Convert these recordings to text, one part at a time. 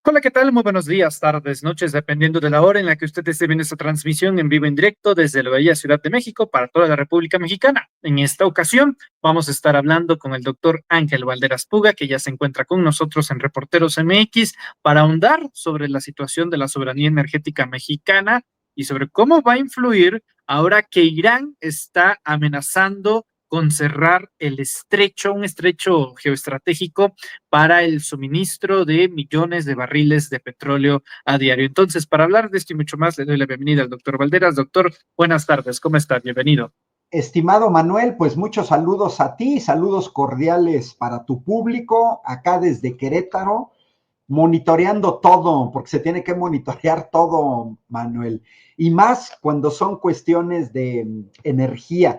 Hola, ¿qué tal? Muy buenos días, tardes, noches, dependiendo de la hora en la que usted esté viendo esta transmisión en vivo en directo desde la Bahía Ciudad de México para toda la República Mexicana. En esta ocasión vamos a estar hablando con el doctor Ángel Valderas Puga, que ya se encuentra con nosotros en Reporteros MX, para ahondar sobre la situación de la soberanía energética mexicana y sobre cómo va a influir ahora que Irán está amenazando con cerrar el estrecho, un estrecho geoestratégico para el suministro de millones de barriles de petróleo a diario. Entonces, para hablar de esto y mucho más, le doy la bienvenida al doctor Valderas. Doctor, buenas tardes, ¿cómo está? Bienvenido. Estimado Manuel, pues muchos saludos a ti, saludos cordiales para tu público, acá desde Querétaro, monitoreando todo, porque se tiene que monitorear todo, Manuel, y más cuando son cuestiones de energía.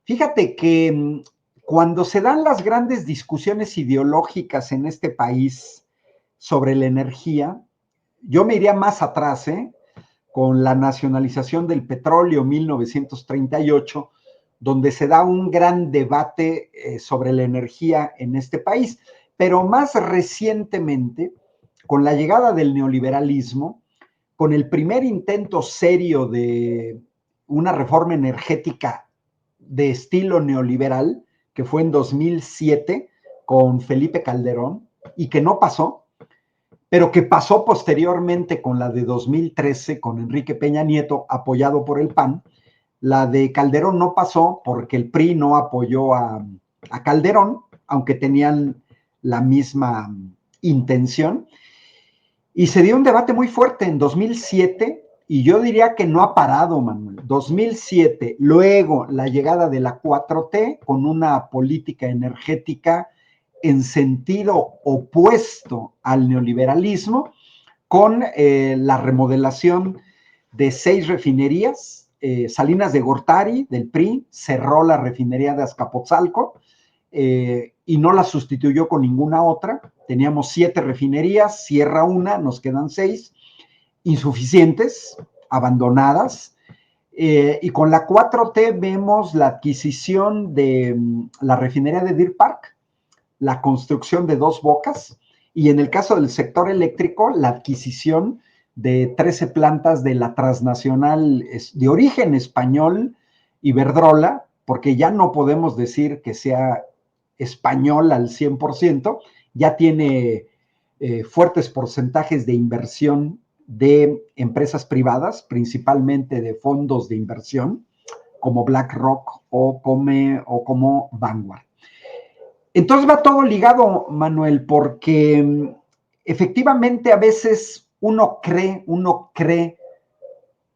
Fíjate que cuando se dan las grandes discusiones ideológicas en este país sobre la energía, yo me iría más atrás, con la nacionalización del petróleo 1938, donde se da un gran debate sobre la energía en este país. Pero más recientemente, con la llegada del neoliberalismo, con el primer intento serio de una reforma energética de estilo neoliberal, que fue en 2007 con Felipe Calderón, y que no pasó, pero que pasó posteriormente con la de 2013 con Enrique Peña Nieto, apoyado por el PAN. La de Calderón no pasó porque el PRI no apoyó a Calderón, aunque tenían la misma intención. Y se dio un debate muy fuerte en 2007, y yo diría que no ha parado, Manuel. 2007, luego la llegada de la 4T con una política energética en sentido opuesto al neoliberalismo, con la remodelación de 6 refinerías. Salinas de Gortari, del PRI, cerró la refinería de Azcapotzalco, y no la sustituyó con ninguna otra. Teníamos 7 refinerías, cierra una, nos quedan 6, insuficientes, abandonadas. Y con la 4T vemos la adquisición de la refinería de Deer Park, la construcción de 2 bocas, y en el caso del sector eléctrico, la adquisición de 13 plantas de la transnacional de origen español, Iberdrola, porque ya no podemos decir que sea español al 100%, ya tiene fuertes porcentajes de inversión de empresas privadas, principalmente de fondos de inversión, como BlackRock o como Vanguard. Entonces va todo ligado, Manuel, porque efectivamente a veces uno cree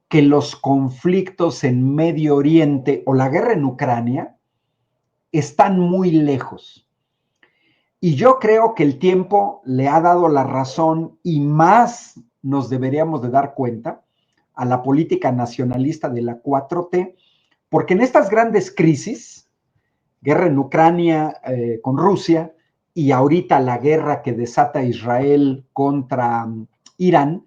que los conflictos en Medio Oriente o la guerra en Ucrania están muy lejos. Y yo creo que el tiempo le ha dado la razón, y más nos deberíamos de dar cuenta a la política nacionalista de la 4T, porque en estas grandes crisis, guerra en Ucrania con Rusia, y ahorita la guerra que desata Israel contra Irán,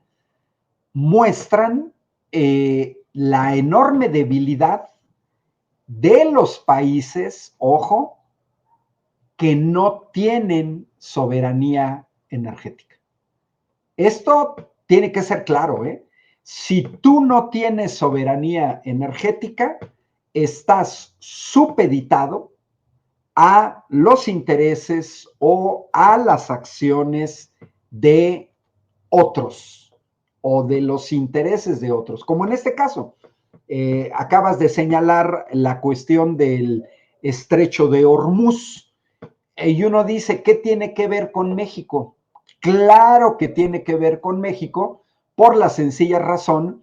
muestran la enorme debilidad de los países, ojo, que no tienen soberanía energética. Esto tiene que ser claro, ¿eh? Si tú no tienes soberanía energética, estás supeditado a los intereses o a las acciones de otros, o de los intereses de otros, como en este caso. Acabas de señalar la cuestión del estrecho de Hormuz, y uno dice, ¿qué tiene que ver con México? Claro que tiene que ver con México, por la sencilla razón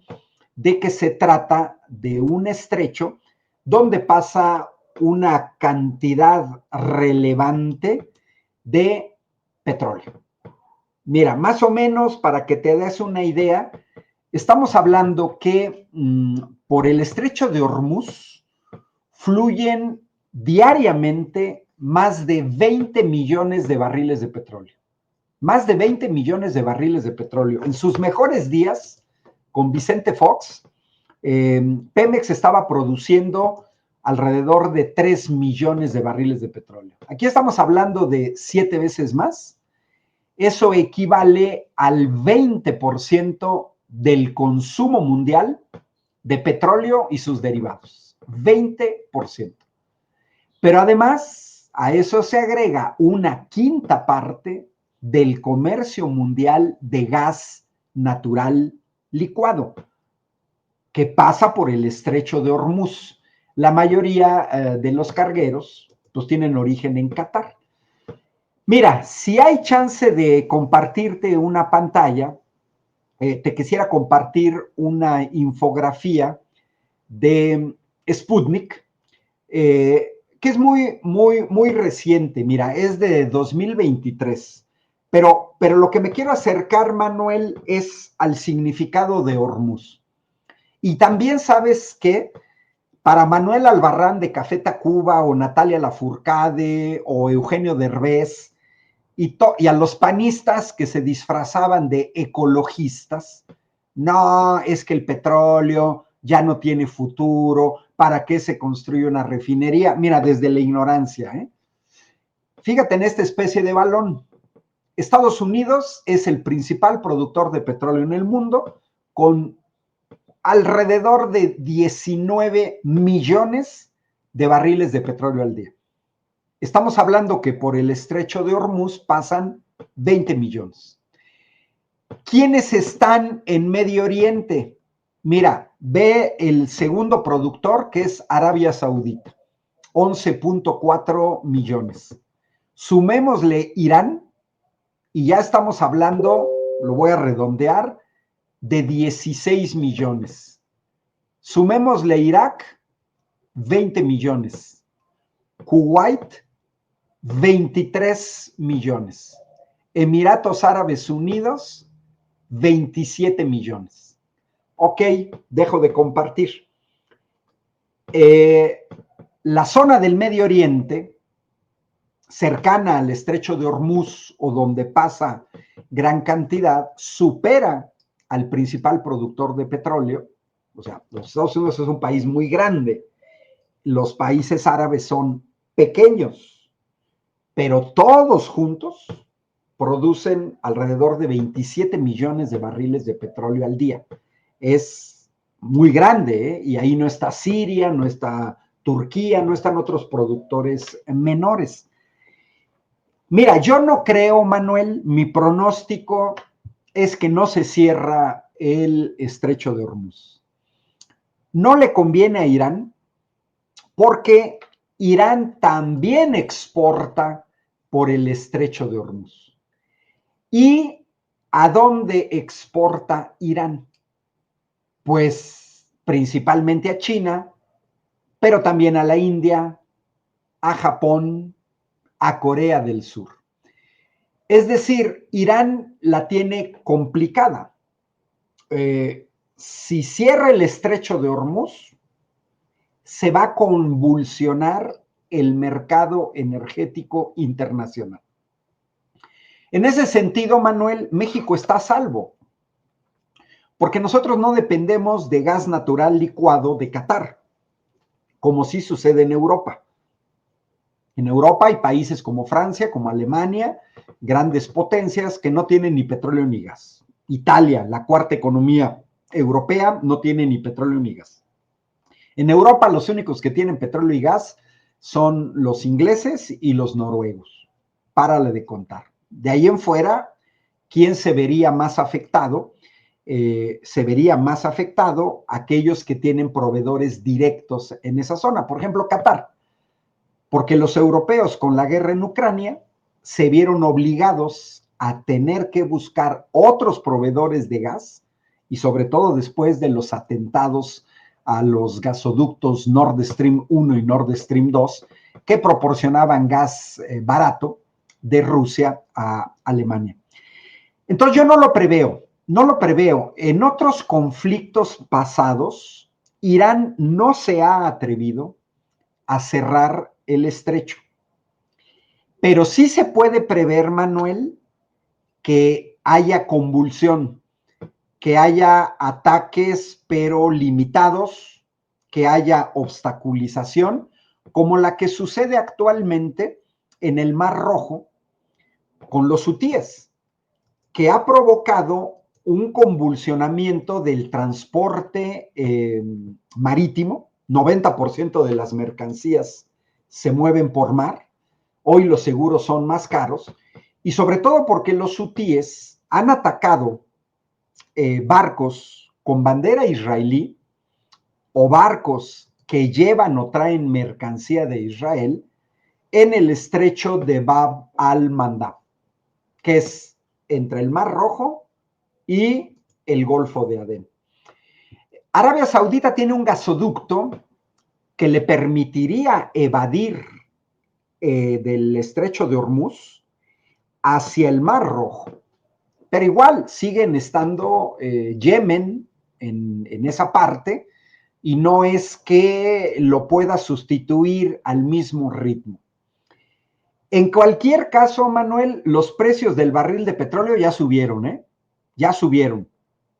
de que se trata de un estrecho donde pasa una cantidad relevante de petróleo. Mira, más o menos para que te des una idea, estamos hablando que por el estrecho de Hormuz fluyen diariamente más de 20 millones de barriles de petróleo. Más de 20 millones de barriles de petróleo. En sus mejores días, con Vicente Fox, Pemex estaba produciendo alrededor de 3 millones de barriles de petróleo. Aquí estamos hablando de 7 veces más, Eso equivale al 20% del consumo mundial de petróleo y sus derivados. 20%. Pero además, a eso se agrega una quinta parte del comercio mundial de gas natural licuado, que pasa por el estrecho de Hormuz. La mayoría de los cargueros pues tienen origen en Qatar. Mira, si hay chance de compartirte una pantalla, te quisiera compartir una infografía de Sputnik, que es muy reciente. Mira, es de 2023. Pero lo que me quiero acercar, Manuel, es al significado de Hormuz. Y también sabes que para Manuel Albarrán de Café Tacuba o Natalia Lafourcade o Eugenio Derbez y a los panistas que se disfrazaban de ecologistas, no, es que el petróleo ya no tiene futuro, ¿para qué se construye una refinería? Mira, desde la ignorancia, ¿eh? Fíjate en esta especie de balón. Estados Unidos es el principal productor de petróleo en el mundo, con alrededor de 19 millones de barriles de petróleo al día. Estamos hablando que por el estrecho de Hormuz pasan 20 millones. ¿Quiénes están en Medio Oriente? Mira, ve el segundo productor, que es Arabia Saudita, 11.4 millones. Sumémosle Irán y ya estamos hablando, lo voy a redondear, de 16 millones. Sumémosle Irak, 20 millones. Kuwait, 23 millones. Emiratos Árabes Unidos, 27 millones. Ok, dejo de compartir. La zona del Medio Oriente, cercana al estrecho de Hormuz o donde pasa gran cantidad, supera al principal productor de petróleo. O sea, los Estados Unidos es un país muy grande. Los países árabes son pequeños, pero todos juntos producen alrededor de 27 millones de barriles de petróleo al día. Es muy grande, ¿eh? Y ahí no está Siria, no está Turquía, no están otros productores menores. Mira, yo no creo, Manuel, mi pronóstico es que no se cierra el estrecho de Hormuz. No le conviene a Irán porque Irán también exporta por el estrecho de Hormuz. ¿Y a dónde exporta Irán? Pues principalmente a China, pero también a la India, a Japón, a Corea del Sur. Es decir, Irán la tiene complicada. Si cierra el estrecho de Hormuz, se va a convulsionar el mercado energético internacional. En ese sentido, Manuel, México está a salvo, porque nosotros no dependemos de gas natural licuado de Qatar, como sí sucede en Europa. En Europa hay países como Francia, como Alemania, grandes potencias que no tienen ni petróleo ni gas. Italia, la cuarta economía europea, no tiene ni petróleo ni gas. En Europa los únicos que tienen petróleo y gas son los ingleses y los noruegos. Párale de contar. De ahí en fuera, ¿quién se vería más afectado? Se vería más afectado aquellos que tienen proveedores directos en esa zona. Por ejemplo, Qatar. Porque los europeos con la guerra en Ucrania se vieron obligados a tener que buscar otros proveedores de gas y sobre todo después de los atentados a los gasoductos Nord Stream 1 y Nord Stream 2 que proporcionaban gas barato de Rusia a Alemania. Entonces yo no lo preveo. En otros conflictos pasados, Irán no se ha atrevido a cerrar el estrecho. Pero sí se puede prever, Manuel, que haya convulsión, que haya ataques pero limitados, que haya obstaculización, como la que sucede actualmente en el Mar Rojo con los hutíes. que ha provocado un convulsionamiento del transporte marítimo. 90% de las mercancías se mueven por mar. Hoy los seguros son más caros. Y sobre todo porque los hutíes han atacado barcos con bandera israelí o barcos que llevan o traen mercancía de Israel en el estrecho de Bab al-Mandab, que es entre el Mar Rojo y el Golfo de Adén. Arabia Saudita tiene un gasoducto que le permitiría evadir del estrecho de Hormuz hacia el Mar Rojo, pero igual siguen estando Yemen en esa parte y no es que lo pueda sustituir al mismo ritmo. En cualquier caso, Manuel, los precios del barril de petróleo ya subieron, ¿eh? Ya subieron.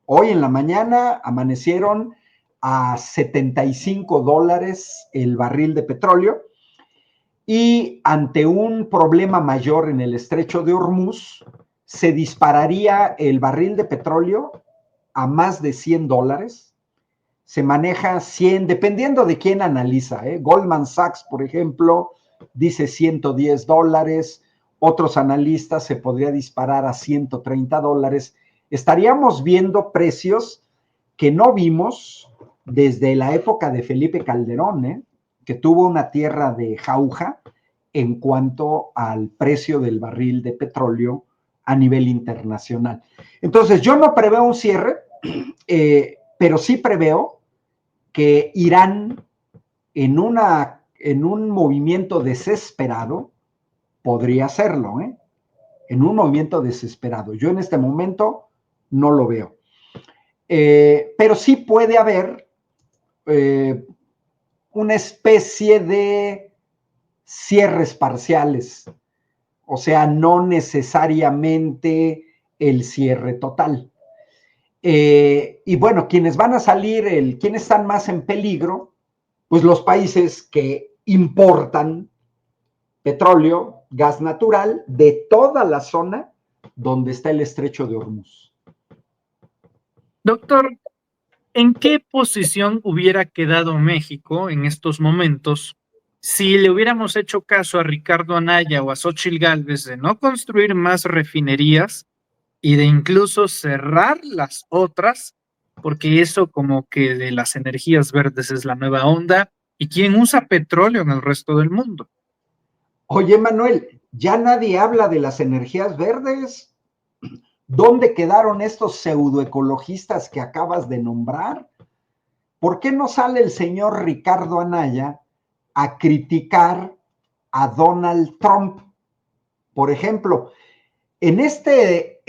Hoy en la mañana amanecieron a $75 el barril de petróleo y ante un problema mayor en el estrecho de Hormuz, se dispararía el barril de petróleo a más de $100. Se maneja 100, dependiendo de quién analiza, ¿eh? Goldman Sachs, por ejemplo, dice $110, otros analistas se podría disparar a $130. Estaríamos viendo precios que no vimos desde la época de Felipe Calderón, que tuvo una tierra de jauja en cuanto al precio del barril de petróleo a nivel internacional. Entonces, yo no preveo un cierre, pero sí preveo que Irán, en un movimiento desesperado, podría hacerlo, en un movimiento desesperado. Yo en este momento no lo veo. Pero sí puede haber una especie de cierres parciales, o sea, no necesariamente el cierre total. Y bueno, quienes van a salir, quienes están más en peligro, pues los países que importan petróleo, gas natural de toda la zona donde está el estrecho de Hormuz. Doctor, ¿en qué posición hubiera quedado México en estos momentos si le hubiéramos hecho caso a Ricardo Anaya o a Xóchitl Gálvez de no construir más refinerías y de incluso cerrar las otras, porque eso como que de las energías verdes es la nueva onda, y quién usa petróleo en el resto del mundo? Oye, Manuel, ya nadie habla de las energías verdes. ¿Dónde quedaron estos pseudoecologistas que acabas de nombrar? ¿Por qué no sale el señor Ricardo Anaya a criticar a Donald Trump? Por ejemplo, en este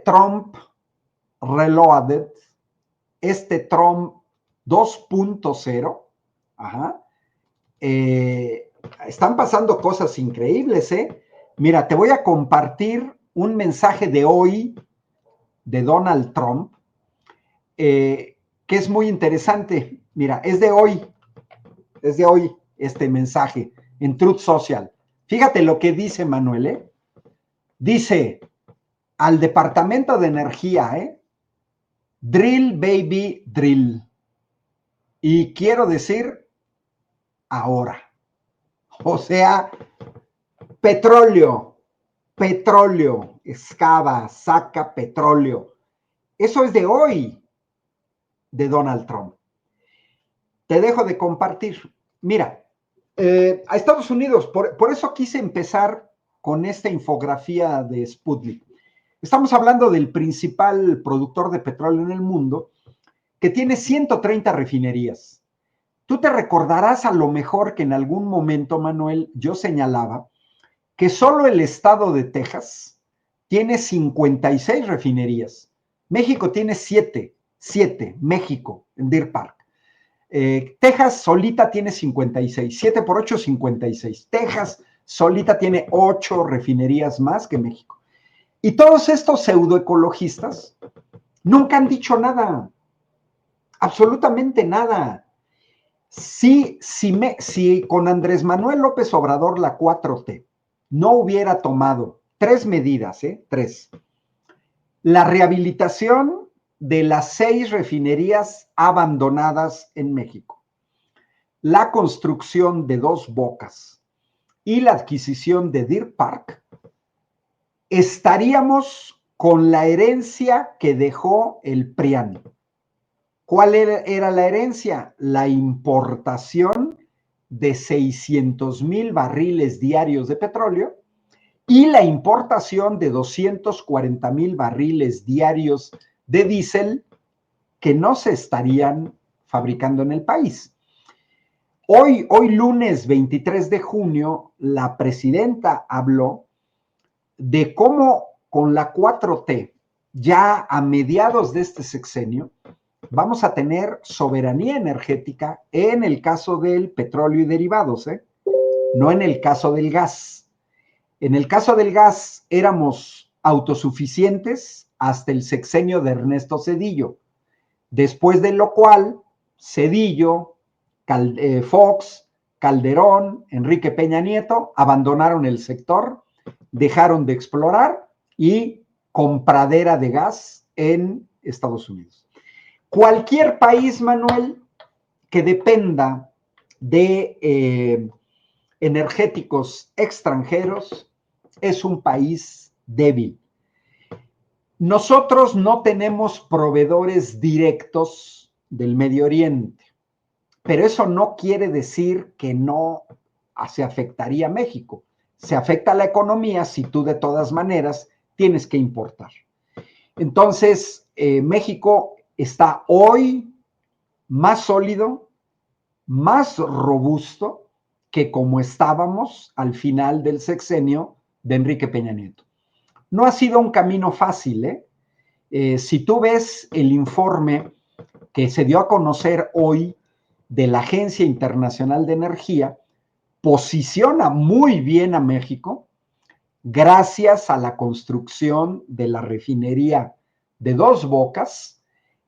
Trump Reloaded, este Trump 2.0, están pasando cosas increíbles, ¿eh? Mira, te voy a compartir un mensaje de hoy de Donald Trump, que es muy interesante. Mira, es de hoy este mensaje en Truth Social. Fíjate lo que dice Manuel, ¿eh? Dice al Departamento de Energía, drill baby drill. Y quiero decir ahora. O sea, petróleo, excava, saca petróleo. Eso es de hoy, de Donald Trump. Te dejo de compartir. Mira, a Estados Unidos, por eso quise empezar con esta infografía de Sputnik. Estamos hablando del principal productor de petróleo en el mundo, que tiene 130 refinerías. Tú te recordarás a lo mejor que en algún momento, Manuel, yo señalaba que solo el estado de Texas tiene 56 refinerías. México tiene 7, México, en Deer Park. Texas solita tiene 56, 7 por 8, 56. Texas solita tiene 8 refinerías más que México. Y todos estos pseudoecologistas nunca han dicho nada, absolutamente nada. Si con Andrés Manuel López Obrador, la 4T, no hubiera tomado 3 medidas, 3. La rehabilitación de las 6 refinerías abandonadas en México, la construcción de 2 bocas y la adquisición de Deer Park, estaríamos con la herencia que dejó el PRIAN. ¿Cuál era la herencia? La importación de 600,000 barriles diarios de petróleo y la importación de 240,000 barriles diarios de diésel que no se estarían fabricando en el país. Hoy lunes 23 de junio, la presidenta habló de cómo con la 4T, ya a mediados de este sexenio, vamos a tener soberanía energética en el caso del petróleo y derivados, no en el caso del gas. En el caso del gas éramos autosuficientes hasta el sexenio de Ernesto Zedillo, después de lo cual Zedillo, Fox, Calderón, Enrique Peña Nieto abandonaron el sector, dejaron de explorar y compradera de gas en Estados Unidos. Cualquier país, Manuel, que dependa de energéticos extranjeros es un país débil. Nosotros no tenemos proveedores directos del Medio Oriente, pero eso no quiere decir que no se afectaría a México. Se afecta a la economía si tú de todas maneras tienes que importar. Entonces, México está hoy más sólido, más robusto que como estábamos al final del sexenio de Enrique Peña Nieto. No ha sido un camino fácil, si tú ves el informe que se dio a conocer hoy de la Agencia Internacional de Energía, posiciona muy bien a México gracias a la construcción de la refinería de Dos Bocas.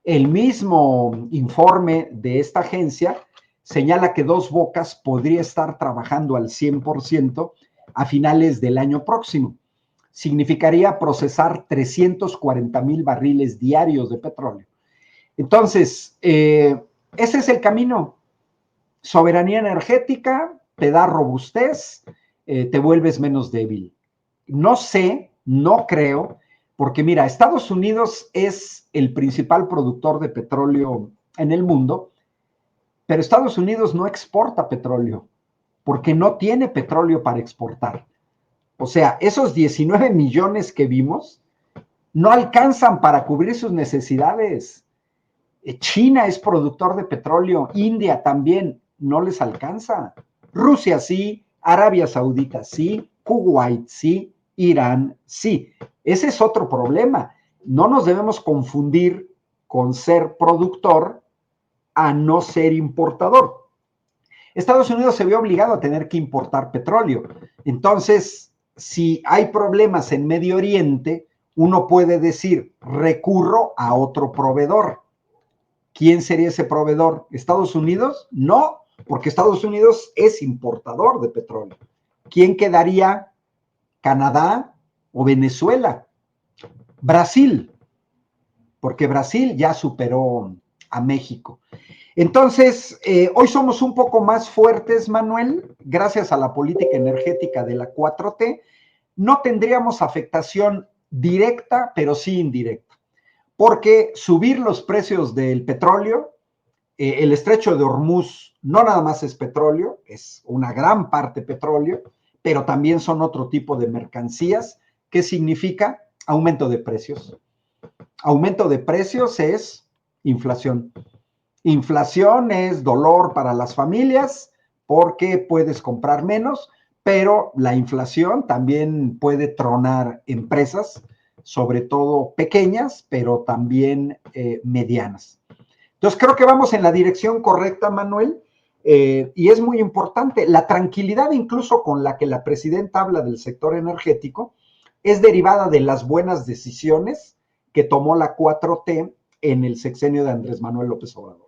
El mismo informe de esta agencia señala que Dos Bocas podría estar trabajando al 100% a finales del año próximo. Significaría procesar 340,000 barriles diarios de petróleo. Entonces, ese es el camino. Soberanía energética te da robustez, te vuelves menos débil. No sé, no creo, porque mira, Estados Unidos es el principal productor de petróleo en el mundo, pero Estados Unidos no exporta petróleo, porque no tiene petróleo para exportar. O sea, esos 19 millones que vimos no alcanzan para cubrir sus necesidades. China es productor de petróleo, India también, no les alcanza. Rusia sí, Arabia Saudita sí, Kuwait sí, Irán sí. Ese es otro problema. No nos debemos confundir con ser productor a no ser importador. Estados Unidos se vio obligado a tener que importar petróleo. Entonces, si hay problemas en Medio Oriente, uno puede decir, recurro a otro proveedor. ¿Quién sería ese proveedor? ¿Estados Unidos? No, porque Estados Unidos es importador de petróleo. ¿Quién quedaría? ¿Canadá o Venezuela? Brasil, porque Brasil ya superó a México. Entonces, hoy somos un poco más fuertes, Manuel, gracias a la política energética de la 4T. No tendríamos afectación directa, pero sí indirecta, porque subir los precios del petróleo, el estrecho de Hormuz no nada más es petróleo, es una gran parte petróleo, pero también son otro tipo de mercancías, que significa aumento de precios. Aumento de precios es inflación. Inflación es dolor para las familias porque puedes comprar menos, pero la inflación también puede tronar empresas, sobre todo pequeñas, pero también medianas. Entonces creo que vamos en la dirección correcta, Manuel, y es muy importante. La tranquilidad incluso con la que la presidenta habla del sector energético es derivada de las buenas decisiones que tomó la 4T en el sexenio de Andrés Manuel López Obrador.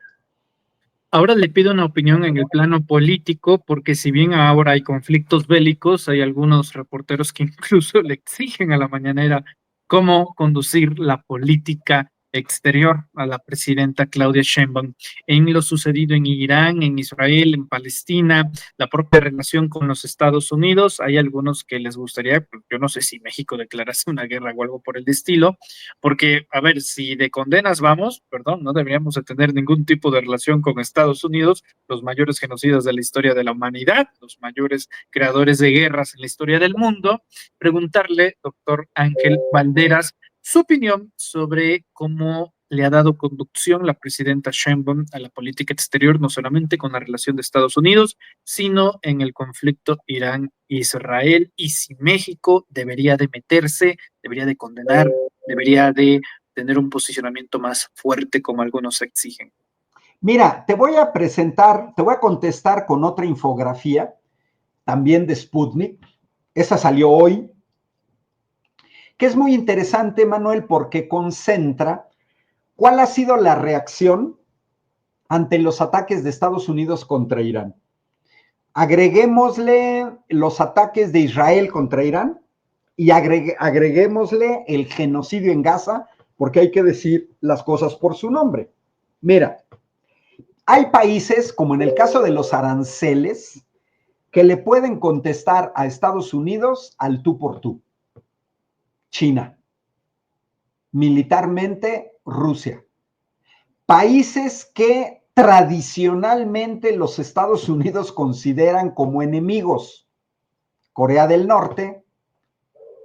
Ahora le pido una opinión en el plano político, porque si bien ahora hay conflictos bélicos, hay algunos reporteros que incluso le exigen a la mañanera cómo conducir la política exterior a la presidenta Claudia Sheinbaum en lo sucedido en Irán, en Israel, en Palestina, la propia relación con los Estados Unidos. Hay algunos que les gustaría, pues, yo no sé si México declarase una guerra o algo por el estilo, porque, a ver, si de condenas vamos, perdón, no deberíamos de tener ningún tipo de relación con Estados Unidos, los mayores genocidas de la historia de la humanidad, los mayores creadores de guerras en la historia del mundo. Preguntarle, doctor Ángel Valderas, su opinión sobre cómo le ha dado conducción la presidenta Sheinbaum a la política exterior, no solamente con la relación de Estados Unidos, sino en el conflicto Irán-Israel, y si México debería de meterse, debería de condenar, debería de tener un posicionamiento más fuerte como algunos exigen. Mira, te voy a presentar, te voy a contestar con otra infografía, también de Sputnik. Esa salió hoy, que es muy interesante, Manuel, porque concentra cuál ha sido la reacción ante los ataques de Estados Unidos contra Irán. Agreguémosle los ataques de Israel contra Irán y agreguémosle el genocidio en Gaza, porque hay que decir las cosas por su nombre. Mira, hay países, como en el caso de los aranceles, que le pueden contestar a Estados Unidos al tú por tú. China. Militarmente, Rusia. Países que tradicionalmente los Estados Unidos consideran como enemigos. Corea del Norte,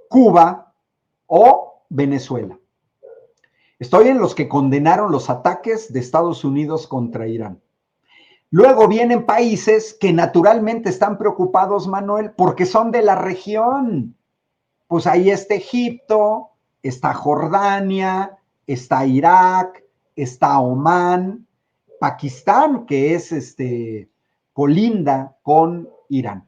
Cuba o Venezuela. Estoy en los que condenaron los ataques de Estados Unidos contra Irán. Luego vienen países que naturalmente están preocupados, Manuel, porque son de la región. Pues ahí está Egipto, está Jordania, está Irak, está Omán, Pakistán, que es colinda con Irán.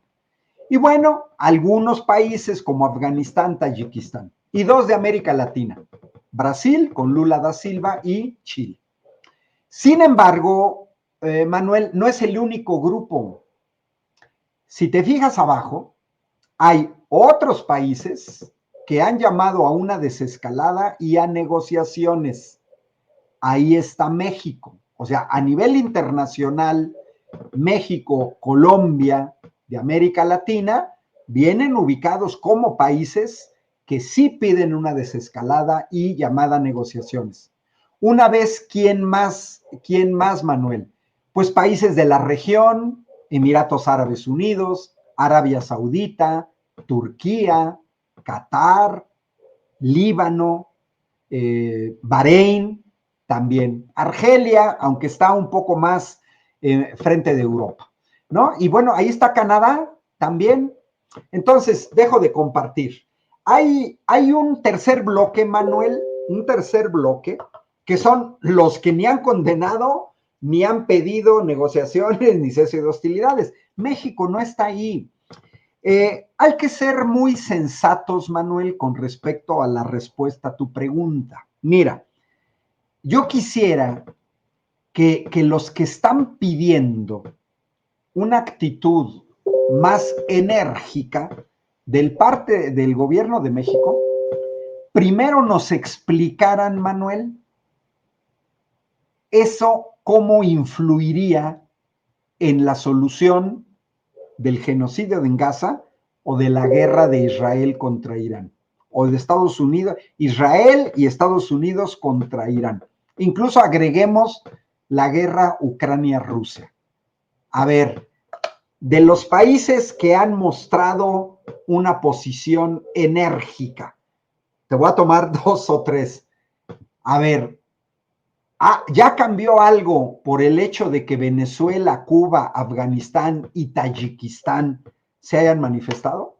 Y bueno, algunos países como Afganistán, Tayikistán. Y dos de América Latina, Brasil con Lula da Silva y Chile. Sin embargo, Manuel, no es el único grupo. Si te fijas abajo, hay otros países que han llamado a una desescalada y a negociaciones. Ahí está México. O sea, a nivel internacional, México, Colombia, de América Latina, vienen ubicados como países que sí piden una desescalada y llamada a negociaciones. Una vez, ¿quién más, Manuel? Pues países de la región, Emiratos Árabes Unidos, Arabia Saudita, Turquía, Qatar, Líbano, Bahrein, también Argelia, aunque está un poco más frente de Europa, ¿no? Y bueno, ahí está Canadá también. Entonces, dejo de compartir. Hay un tercer bloque, Manuel, un tercer bloque, que son los que ni han condenado, ni han pedido negociaciones, ni cese de hostilidades. México no está ahí. Hay que ser muy sensatos, Manuel, con respecto a la respuesta a tu pregunta. Mira, yo quisiera que los que están pidiendo una actitud más enérgica del parte del gobierno de México, primero nos explicaran, Manuel, eso cómo influiría en la solución del genocidio en Gaza o de la guerra de Israel contra Irán, o de Estados Unidos, Israel y Estados Unidos contra Irán. Incluso agreguemos la guerra Ucrania-Rusia. A ver, de los países que han mostrado una posición enérgica, te voy a tomar dos o tres. A ver, ¿ya cambió algo por el hecho de que Venezuela, Cuba, Afganistán y Tayikistán se hayan manifestado?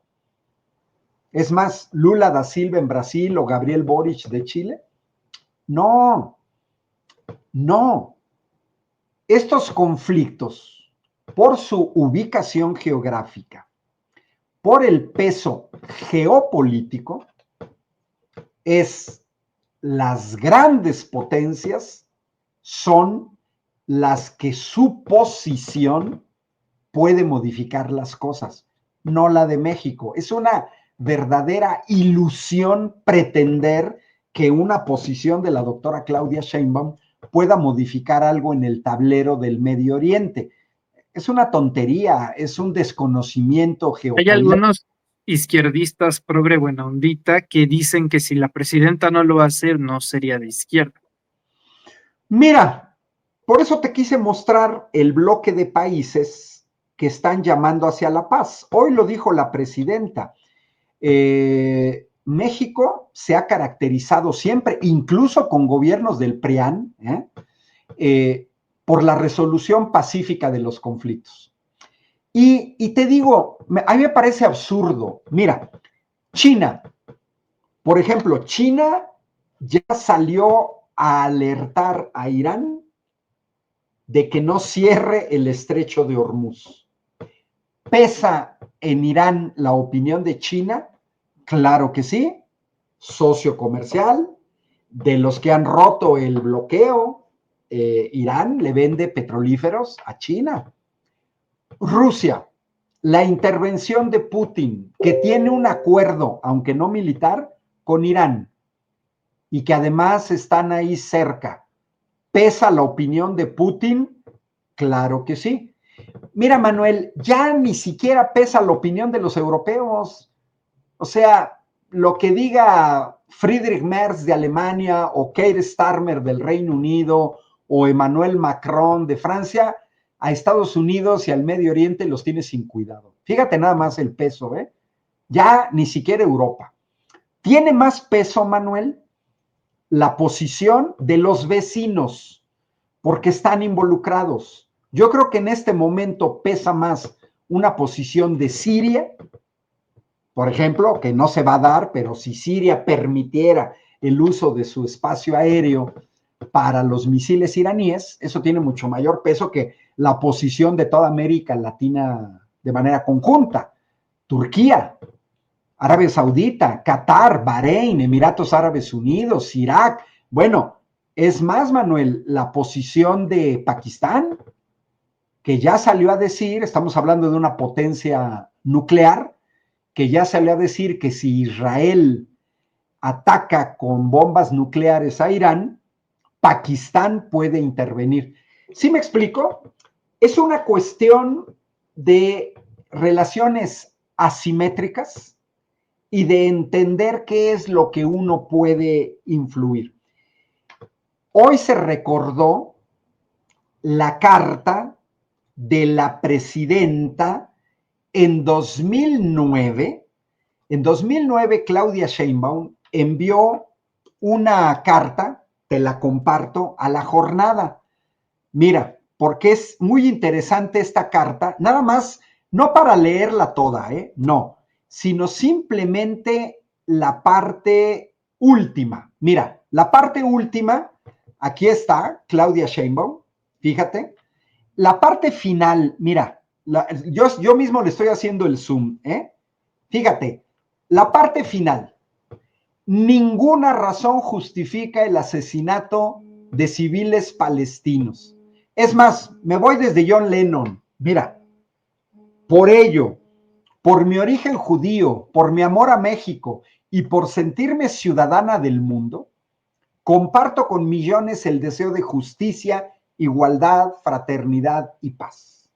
Es más, Lula da Silva en Brasil o Gabriel Boric de Chile. No, no. Estos conflictos, por su ubicación geográfica, por el peso geopolítico, las grandes potencias son las que su posición puede modificar las cosas, no la de México. Es una verdadera ilusión pretender que una posición de la doctora Claudia Sheinbaum pueda modificar algo en el tablero del Medio Oriente. Es una tontería, es un desconocimiento Hay geopolítico. algunos izquierdistas progre buena ondita que dicen que si la presidenta no lo hace, no sería de izquierda. Mira, por eso te quise mostrar el bloque de países que están llamando hacia la paz. Hoy lo dijo la presidenta. México se ha caracterizado siempre, incluso con gobiernos del PRIAN, por la resolución pacífica de los conflictos. Y te digo, a mí me parece absurdo. Mira, China, por ejemplo, China ya salió a alertar a Irán de que no cierre el estrecho de Hormuz. ¿Pesa en Irán la opinión de China? Claro que sí, socio comercial, de los que han roto el bloqueo, Irán le vende petrolíferos a China. Rusia, la intervención de Putin, que tiene un acuerdo, aunque no militar, con Irán, y que además están ahí cerca. ¿Pesa la opinión de Putin? Claro que sí. Mira, Manuel, ya ni siquiera pesa la opinión de los europeos. O sea, lo que diga Friedrich Merz de Alemania o Keir Starmer del Reino Unido o Emmanuel Macron de Francia, a Estados Unidos y al Medio Oriente los tiene sin cuidado. Fíjate nada más el peso, ¿eh? Ya ni siquiera Europa. Tiene más peso, Manuel, la posición de los vecinos, porque están involucrados. Yo creo que en este momento pesa más una posición de Siria, por ejemplo, que no se va a dar, pero si Siria permitiera el uso de su espacio aéreo para los misiles iraníes, eso tiene mucho mayor peso que la posición de toda América Latina de manera conjunta. Turquía, Arabia Saudita, Qatar, Bahrein, Emiratos Árabes Unidos, Irak. Bueno, es más, Manuel, la posición de Pakistán, que ya salió a decir, estamos hablando de una potencia nuclear, que ya salió a decir que si Israel ataca con bombas nucleares a Irán, Pakistán puede intervenir. ¿Sí me explico? Es una cuestión de relaciones asimétricas y de entender qué es lo que uno puede influir. Hoy se recordó la carta de la presidenta en 2009. En 2009, Claudia Sheinbaum envió una carta, te la comparto, a la jornada. Mira, porque es muy interesante esta carta, nada más, no para leerla toda, no, sino simplemente la parte última. Mira, la parte última, aquí está Claudia Sheinbaum, fíjate. La parte final, mira, yo mismo le estoy haciendo el zoom, Fíjate, la parte final. Ninguna razón justifica el asesinato de civiles palestinos. Es más, me voy desde John Lennon. Mira, por ello, por mi origen judío, por mi amor a México y por sentirme ciudadana del mundo, comparto con millones el deseo de justicia, igualdad, fraternidad y paz.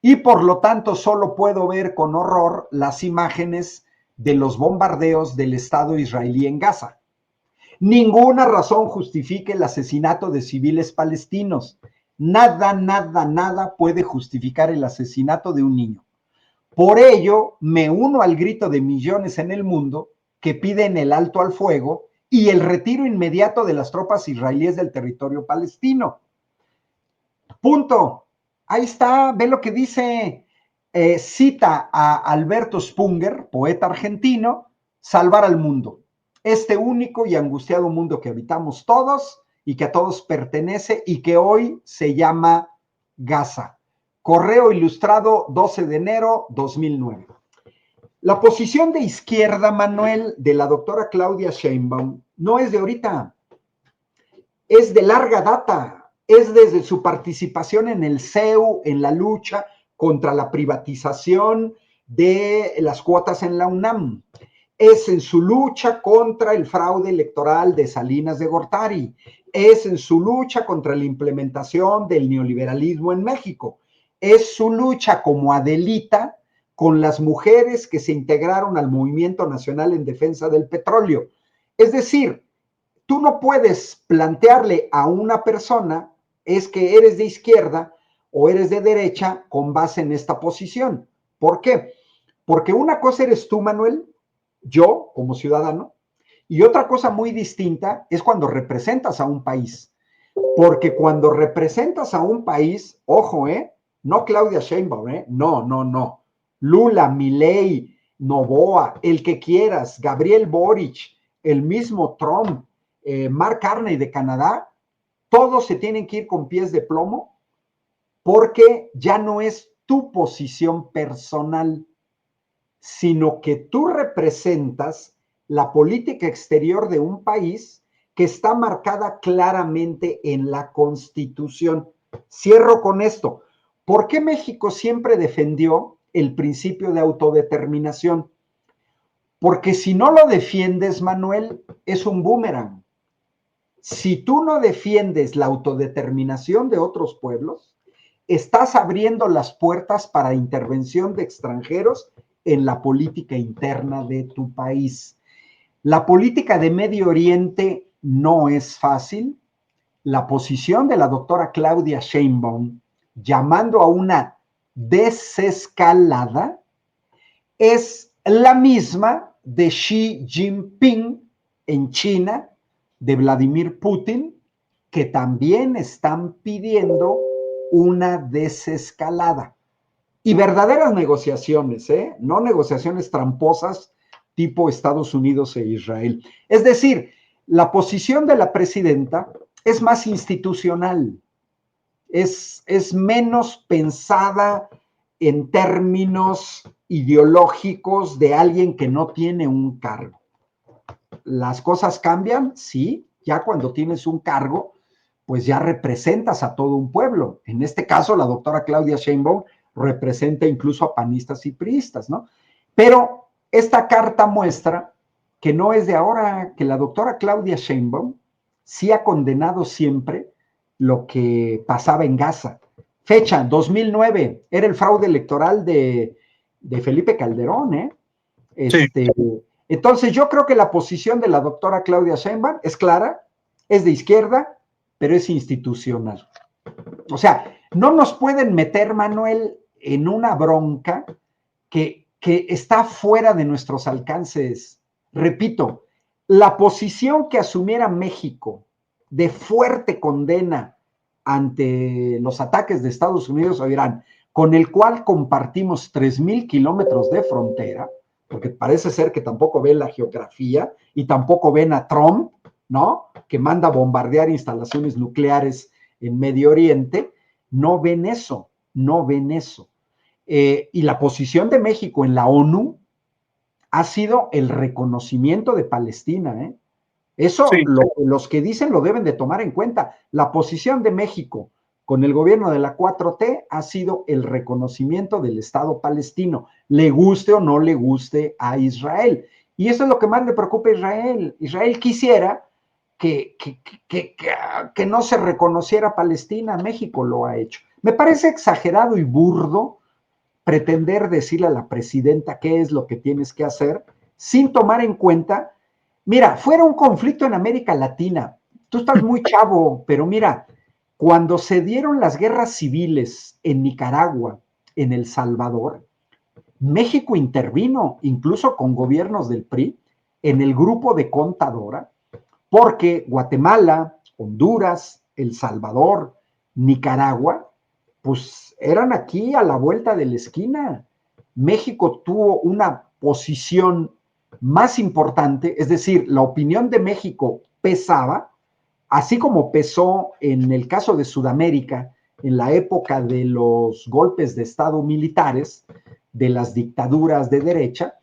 Y por lo tanto solo puedo ver con horror las imágenes de los bombardeos del Estado israelí en Gaza. Ninguna razón justifica el asesinato de civiles palestinos. Nada, nada, nada puede justificar el asesinato de un niño. Por ello, me uno al grito de millones en el mundo que piden el alto al fuego y el retiro inmediato de las tropas israelíes del territorio palestino. Punto. Ahí está, ve lo que dice, cita a Alberto Sprunger, poeta argentino, salvar al mundo, este único y angustiado mundo que habitamos todos y que a todos pertenece y que hoy se llama Gaza. Correo Ilustrado, 12 de enero 2009. La posición de izquierda, Manuel, de la doctora Claudia Sheinbaum, no es de ahorita, es de larga data, es desde su participación en el CEU, en la lucha contra la privatización de las cuotas en la UNAM. es en su lucha contra el fraude electoral de Salinas de Gortari, es en su lucha contra la implementación del neoliberalismo en México, es su lucha como Adelita con las mujeres que se integraron al Movimiento Nacional en Defensa del Petróleo. Es decir, tú no puedes plantearle a una persona es que eres de izquierda o eres de derecha con base en esta posición. ¿Por qué? Porque una cosa eres tú, Manuel, yo como ciudadano, y otra cosa muy distinta es cuando representas a un país. Porque cuando representas a un país, ojo, no Claudia Sheinbaum, no, no, no. Lula, Milei, Noboa, el que quieras, Gabriel Boric, el mismo Trump, Mark Carney de Canadá, todos se tienen que ir con pies de plomo porque ya no es tu posición personal, sino que tú representas la política exterior de un país que está marcada claramente en la Constitución. Cierro con esto. ¿Por qué México siempre defendió el principio de autodeterminación? Porque si no lo defiendes, Manuel, es un boomerang. Si tú no defiendes la autodeterminación de otros pueblos, estás abriendo las puertas para intervención de extranjeros en la política interna de tu país. La política de Medio Oriente no es fácil. La posición de la doctora Claudia Sheinbaum llamando a una desescalada es la misma de Xi Jinping en China, de Vladimir Putin, que también están pidiendo una desescalada. Y verdaderas negociaciones, no negociaciones tramposas tipo Estados Unidos e Israel. Es decir, la posición de la presidenta es más institucional, es menos pensada en términos ideológicos de alguien que no tiene un cargo. Las cosas cambian, sí, ya cuando tienes un cargo, pues ya representas a todo un pueblo. En este caso, la doctora Claudia Sheinbaum representa incluso a panistas y priistas, ¿no? Pero esta carta muestra que no es de ahora, que la doctora Claudia Sheinbaum sí ha condenado siempre lo que pasaba en Gaza. Fecha, 2009, era el fraude electoral de Felipe Calderón, ¿eh? Sí. Entonces yo creo que la posición de la doctora Claudia Sheinbaum es clara, es de izquierda, pero es institucional. O sea, no nos pueden meter, Manuel, en una bronca que está fuera de nuestros alcances. Repito, la posición que asumiera México de fuerte condena ante los ataques de Estados Unidos o Irán, con el cual compartimos 3,000 kilómetros de frontera, porque parece ser que tampoco ven la geografía y tampoco ven a Trump, ¿no? Que manda a bombardear instalaciones nucleares en Medio Oriente, no ven eso, no ven eso. Y la posición de México en la ONU ha sido el reconocimiento de Palestina, ¿eh? Eso Sí, los que dicen lo deben de tomar en cuenta. La posición de México con el gobierno de la 4T ha sido el reconocimiento del Estado palestino, le guste o no le guste a Israel. Y eso es lo que más le preocupa a Israel. Israel quisiera que no se reconociera Palestina, México lo ha hecho. Me parece exagerado y burdo pretender decirle a la presidenta qué es lo que tienes que hacer sin tomar en cuenta, mira, fuera un conflicto en América Latina, tú estás muy chavo, pero mira, cuando se dieron las guerras civiles en Nicaragua, en El Salvador, México intervino incluso con gobiernos del PRI en el grupo de Contadora, porque Guatemala, Honduras, El Salvador, Nicaragua, pues eran aquí a la vuelta de la esquina. México tuvo una posición más importante, es decir, la opinión de México pesaba, así como pesó en el caso de Sudamérica, en la época de los golpes de Estado militares, de las dictaduras de derecha,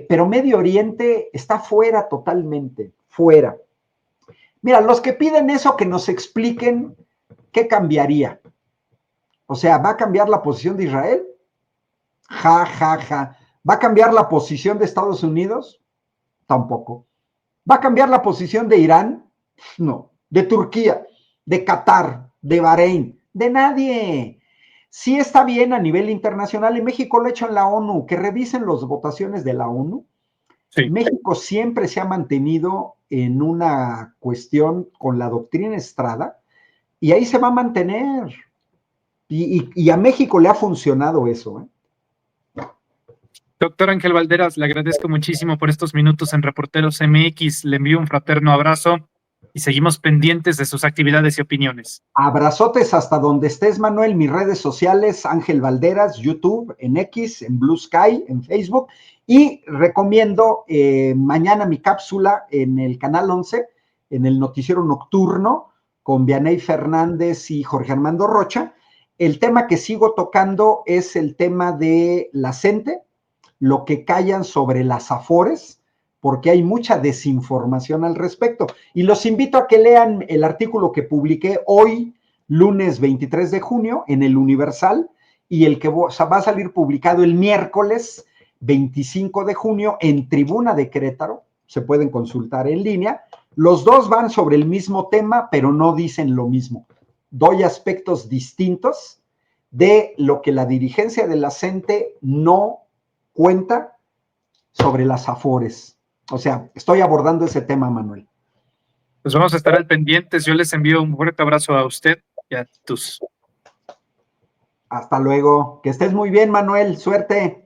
pero Medio Oriente está fuera totalmente, fuera. Mira, los que piden eso, que nos expliquen qué cambiaría. O sea, ¿va a cambiar la posición de Israel? Ja, ja, ja. ¿Va a cambiar la posición de Estados Unidos? Tampoco. ¿Va a cambiar la posición de Irán? No. ¿De Turquía? ¿De Qatar? ¿De Bahrein? De nadie. Sí está bien a nivel internacional, y México lo ha hecho en la ONU, que revisen las votaciones de la ONU. Sí. México siempre se ha mantenido en una cuestión con la doctrina Estrada, y ahí se va a mantener. Y a México le ha funcionado eso, ¿eh? Doctor Ángel Valderas, le agradezco muchísimo por estos minutos en Reporteros MX. Le envío un fraterno abrazo y seguimos pendientes de sus actividades y opiniones. Abrazotes hasta donde estés, Manuel. Mis redes sociales, Ángel Valderas, YouTube, en X, en Blue Sky, en Facebook. Y recomiendo mañana mi cápsula en el Canal 11, en el noticiero nocturno, con Vianey Fernández y Jorge Armando Rocha. El tema que sigo tocando es el tema de la CENTE, lo que callan sobre las Afores, porque hay mucha desinformación al respecto. Y los invito a que lean el artículo que publiqué hoy, lunes 23 de junio, en el Universal, y el que va a salir publicado el miércoles 25 de junio en Tribuna de Querétaro. Se pueden consultar en línea. Los dos van sobre el mismo tema, pero no dicen lo mismo. Doy aspectos distintos de lo que la dirigencia de la CENTE no cuenta sobre las Afores. O sea, estoy abordando ese tema, Manuel. Pues vamos a estar al pendientes. Yo les envío un fuerte abrazo a usted y a tus. Hasta luego. Que estés muy bien, Manuel. Suerte.